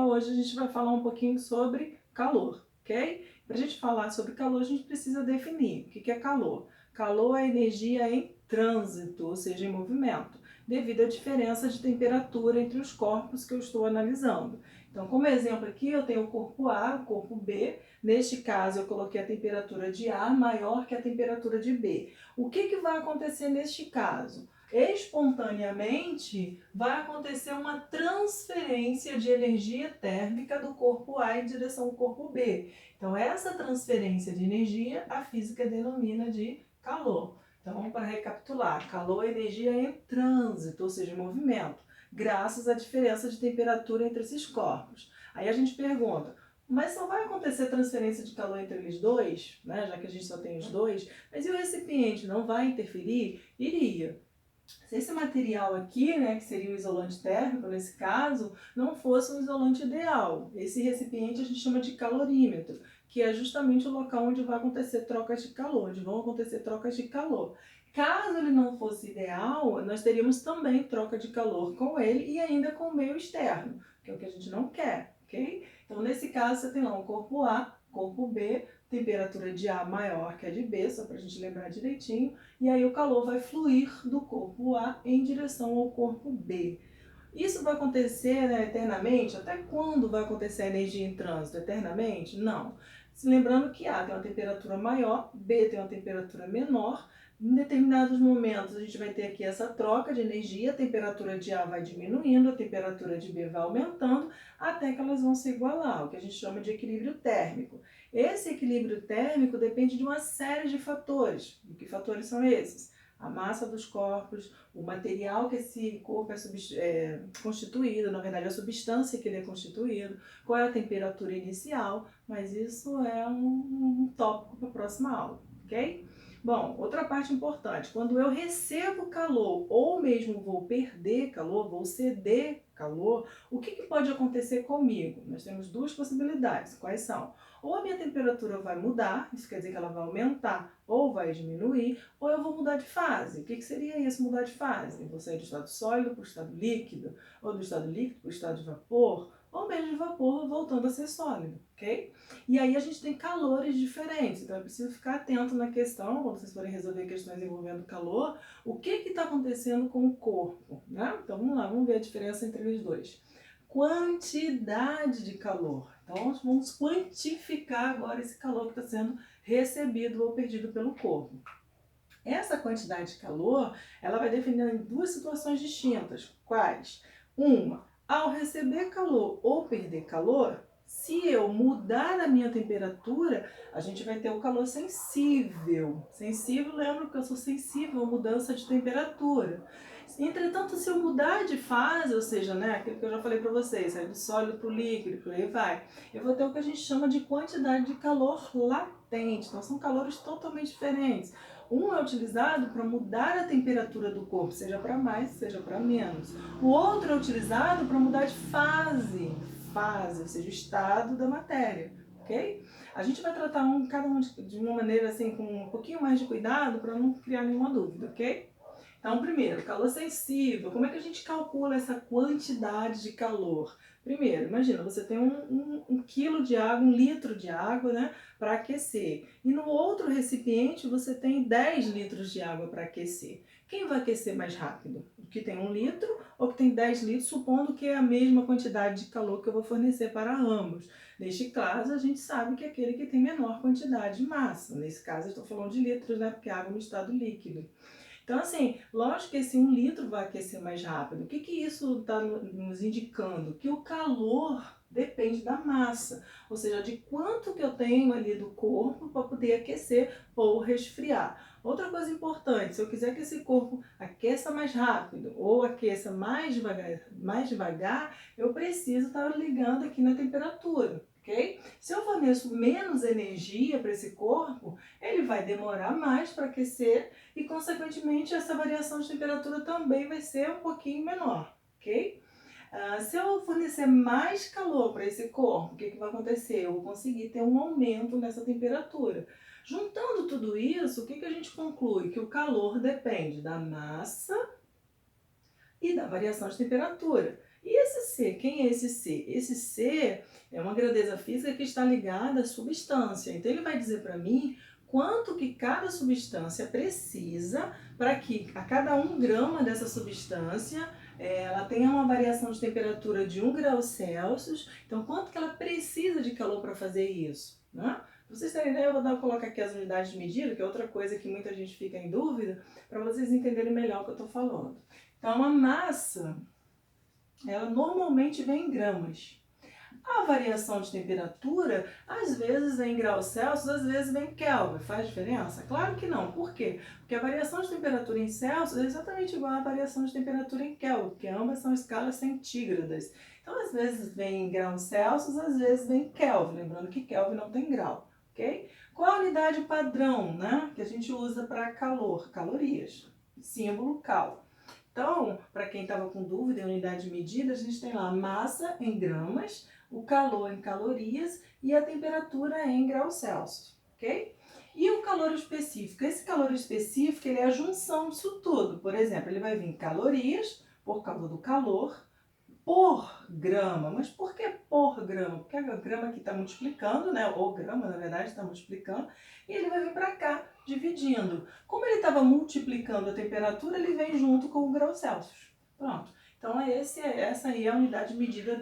Então hoje a gente vai falar um pouquinho sobre calor, ok? Para a gente falar sobre calor, a gente precisa definir o que é calor. Calor é energia em trânsito, ou seja, em movimento, devido à diferença de temperatura entre os corpos que eu estou analisando. Então, como exemplo aqui, eu tenho o corpo A, o corpo B. Neste caso, eu coloquei a temperatura de A maior que a temperatura de B. O que vai acontecer neste caso? Espontaneamente, vai acontecer uma transferência de energia térmica do corpo A em direção ao corpo B. Então, essa transferência de energia, a física denomina de calor. Então, para recapitular, calor é energia em trânsito, ou seja, em movimento, graças à diferença de temperatura entre esses corpos. Aí a gente pergunta, mas só vai acontecer transferência de calor entre eles dois, né? Já que a gente só tem os dois, mas e o recipiente não vai interferir? Iria. Se esse material aqui, né, que seria o isolante térmico nesse caso, não fosse um isolante ideal, esse recipiente a gente chama de calorímetro, que é justamente o local onde vai acontecer trocas de calor, onde vão acontecer trocas de calor. Caso ele não fosse ideal, nós teríamos também troca de calor com ele e ainda com o meio externo, que é o que a gente não quer, ok? Então, nesse caso, você tem lá um corpo A, corpo B, temperatura de A maior que a de B, só para a gente lembrar direitinho, e aí o calor vai fluir do corpo A em direção ao corpo B. Isso vai acontecer, né, eternamente? Até quando vai acontecer a energia em trânsito? Eternamente? Não. Se lembrando que A tem uma temperatura maior, B tem uma temperatura menor. Em determinados momentos a gente vai ter aqui essa troca de energia, a temperatura de A vai diminuindo, a temperatura de B vai aumentando, até que elas vão se igualar, o que a gente chama de equilíbrio térmico. Esse equilíbrio térmico depende de uma série de fatores. E que fatores são esses? A massa dos corpos, o material que esse corpo é constituído, na verdade a substância que ele é constituído, qual é a temperatura inicial, mas isso é um tópico para a próxima aula, ok? Bom, outra parte importante, quando eu recebo calor ou mesmo vou perder calor, vou ceder calor, o que pode acontecer comigo? Nós temos duas possibilidades, quais são? Ou a minha temperatura vai mudar, isso quer dizer que ela vai aumentar ou vai diminuir, ou eu vou mudar de fase. O que seria isso, mudar de fase? Eu vou sair do estado sólido para o estado líquido, ou do estado líquido para o estado de vapor, ou mesmo de vapor voltando a ser sólido, ok? E aí a gente tem calores diferentes, então é preciso ficar atento na questão, quando vocês forem resolver questões envolvendo calor, o que está acontecendo com o corpo, né? Então vamos lá, vamos ver a diferença entre os dois. Quantidade de calor. Então, vamos quantificar agora esse calor que está sendo recebido ou perdido pelo corpo. Essa quantidade de calor, ela vai definir em duas situações distintas. Quais? Uma, ao receber calor ou perder calor, se eu mudar a minha temperatura, a gente vai ter o calor sensível. Sensível, lembra que eu sou sensível à mudança de temperatura. Entretanto, se eu mudar de fase, ou seja, né, aquilo que eu já falei para vocês, sair do sólido para o líquido, por aí vai, eu vou ter o que a gente chama de quantidade de calor latente. Então, são calores totalmente diferentes. Um é utilizado para mudar a temperatura do corpo, seja para mais, seja para menos. O outro é utilizado para mudar de fase, ou seja, o estado da matéria, ok? A gente vai tratar cada um de uma maneira assim, com um pouquinho mais de cuidado para não criar nenhuma dúvida, ok? Então, primeiro, calor sensível. Como é que a gente calcula essa quantidade de calor? Primeiro, imagina, você tem um quilo de água, 1 litro de água, né, para aquecer. E no outro recipiente você tem 10 litros de água para aquecer. Quem vai aquecer mais rápido? O que tem 1 litro ou que tem 10 litros, supondo que é a mesma quantidade de calor que eu vou fornecer para ambos. Neste caso, a gente sabe que é aquele que tem menor quantidade de massa. Nesse caso, eu estou falando de litros, né, porque a água é no estado líquido. Então, assim, lógico que esse 1 litro vai aquecer mais rápido. O que isso está nos indicando? Que o calor depende da massa, ou seja, de quanto que eu tenho ali do corpo para poder aquecer ou resfriar. Outra coisa importante, se eu quiser que esse corpo aqueça mais rápido ou aqueça mais devagar, eu preciso estar ligando aqui na temperatura. Okay? Se eu forneço menos energia para esse corpo, ele vai demorar mais para aquecer e, consequentemente, essa variação de temperatura também vai ser um pouquinho menor, ok? Se eu fornecer mais calor para esse corpo, o que vai acontecer? Eu vou conseguir ter um aumento nessa temperatura. Juntando tudo isso, o que a gente conclui? Que o calor depende da massa e da variação de temperatura. E esse C, quem é esse C? Esse C é uma grandeza física que está ligada à substância. Então ele vai dizer para mim quanto que cada substância precisa para que a cada 1 grama dessa substância ela tenha uma variação de temperatura de 1 °C. Então quanto que ela precisa de calor para fazer isso, né? Pra vocês terem ideia, eu vou colocar aqui as unidades de medida, que é outra coisa que muita gente fica em dúvida, para vocês entenderem melhor o que eu estou falando. Então, a massa, ela normalmente vem em gramas. A variação de temperatura, às vezes vem em graus Celsius, às vezes vem em Kelvin. Faz diferença? Claro que não. Por quê? Porque a variação de temperatura em Celsius é exatamente igual à variação de temperatura em Kelvin, porque ambas são escalas centígradas. Então, às vezes vem em graus Celsius, às vezes vem em Kelvin. Lembrando que Kelvin não tem grau, ok? Qual a unidade padrão, né, que a gente usa para calor? Calorias. Símbolo cal. Então, para quem estava com dúvida em unidade de medida, a gente tem lá a massa em gramas, o calor em calorias e a temperatura em graus Celsius, ok? E o calor específico? Esse calor específico ele é a junção disso tudo. Por exemplo, ele vai vir em calorias, por causa do calor, por grama. Mas por que por grama? Porque a grama aqui está multiplicando, né? O grama, na verdade, está multiplicando. E ele vai vir para cá, dividindo. Como ele estava multiplicando a temperatura, ele vem junto com o grau Celsius. Pronto. Então, essa aí é a unidade de medida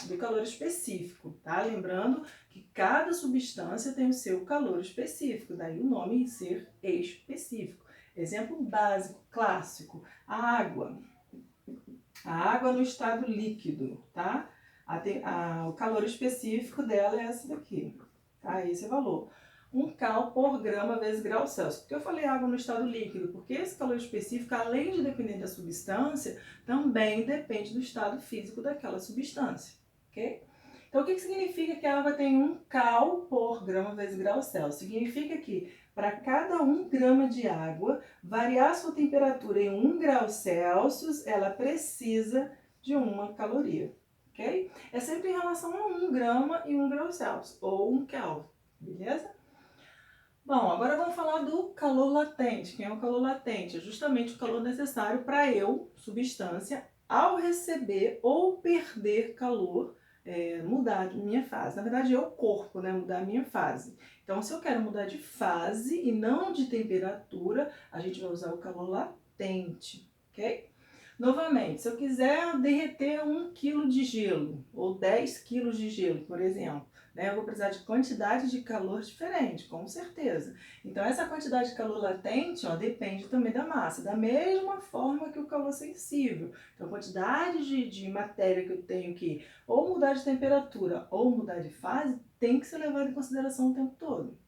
do calor específico, tá? Lembrando que cada substância tem o seu calor específico, daí o nome ser específico. Exemplo básico, clássico, a água. A água no estado líquido, tá? O calor específico dela é essa daqui, tá? Esse é o valor. 1 cal por grama vezes grau Celsius. Por que eu falei água no estado líquido? Porque esse calor específico, além de depender da substância, também depende do estado físico daquela substância, ok? Então, o que significa que a água tem 1 cal por grama vezes grau Celsius? Significa que para cada 1 grama de água variar sua temperatura em 1 grau Celsius, ela precisa de 1 caloria, ok? É sempre em relação a 1 grama e 1 grau Celsius, ou 1 Kelvin, beleza? Bom, agora vamos falar do calor latente. Quem é o calor latente? É justamente o calor necessário para eu, substância, ao receber ou perder calor, mudar de minha fase. Na verdade, é o corpo, né? Mudar a minha fase. Então, se eu quero mudar de fase e não de temperatura, a gente vai usar o calor latente, ok? Novamente, se eu quiser derreter 1 quilo de gelo ou 10 quilos de gelo, por exemplo, né, eu vou precisar de quantidade de calor diferente, com certeza. Então, essa quantidade de calor latente, ó, depende também da massa, da mesma forma que o calor sensível. Então, a quantidade de matéria que eu tenho que ou mudar de temperatura ou mudar de fase tem que ser levada em consideração o tempo todo.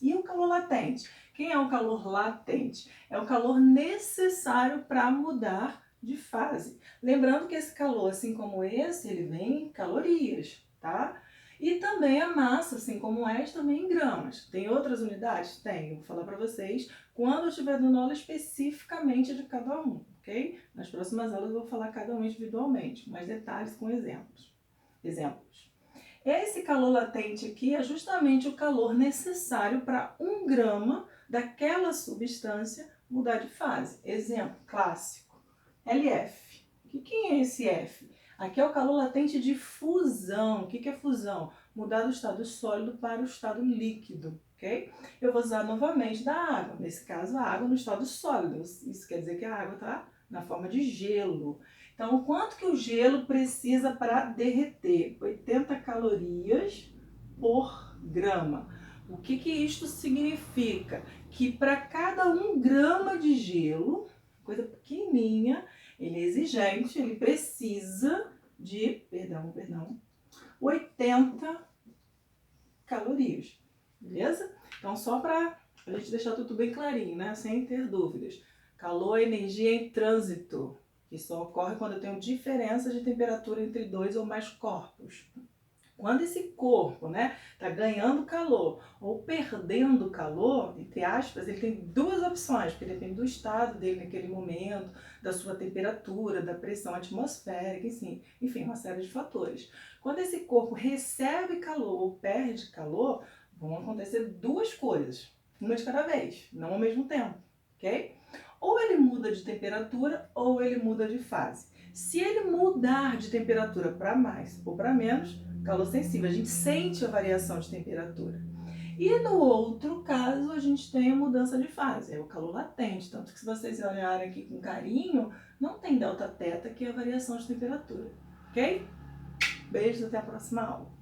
E o calor latente? Quem é o calor latente? É o calor necessário para mudar de fase. Lembrando que esse calor, assim como esse, ele vem em calorias, tá? E também a massa, assim como esta, também em gramas. Tem outras unidades? Tem. Eu vou falar para vocês quando eu estiver dando aula especificamente de cada um, ok? Nas próximas aulas eu vou falar cada um individualmente, mais detalhes com exemplos. Esse calor latente aqui é justamente o calor necessário para 1 grama daquela substância mudar de fase. Exemplo clássico, LF. Quem é esse F? Aqui é o calor latente de fusão. O que é fusão? Mudar do estado sólido para o estado líquido, ok? Eu vou usar novamente da água. Nesse caso, a água no estado sólido. Isso quer dizer que a água está na forma de gelo. Então, o quanto que o gelo precisa para derreter? 80 calorias por grama. O que isto significa? Que para cada 1 grama de gelo, coisa pequenininha, ele é exigente, ele precisa de, 80 calorias, beleza? Então, só para a gente deixar tudo bem clarinho, né? Sem ter dúvidas. Calor é energia em trânsito, que só ocorre quando eu tenho diferença de temperatura entre 2 ou mais corpos. Quando esse corpo, né, tá ganhando calor ou perdendo calor, entre aspas, ele tem 2 opções, porque depende do estado dele naquele momento, da sua temperatura, da pressão atmosférica, enfim, uma série de fatores. Quando esse corpo recebe calor ou perde calor, vão acontecer 2 coisas, uma de cada vez, não ao mesmo tempo, ok? Ou ele muda de temperatura ou ele muda de fase. Se ele mudar de temperatura para mais ou para menos, calor sensível, a gente sente a variação de temperatura. E no outro caso, a gente tem a mudança de fase, é o calor latente. Tanto que se vocês olharem aqui com carinho, não tem delta teta, que é a variação de temperatura. Ok? Beijos, até a próxima aula.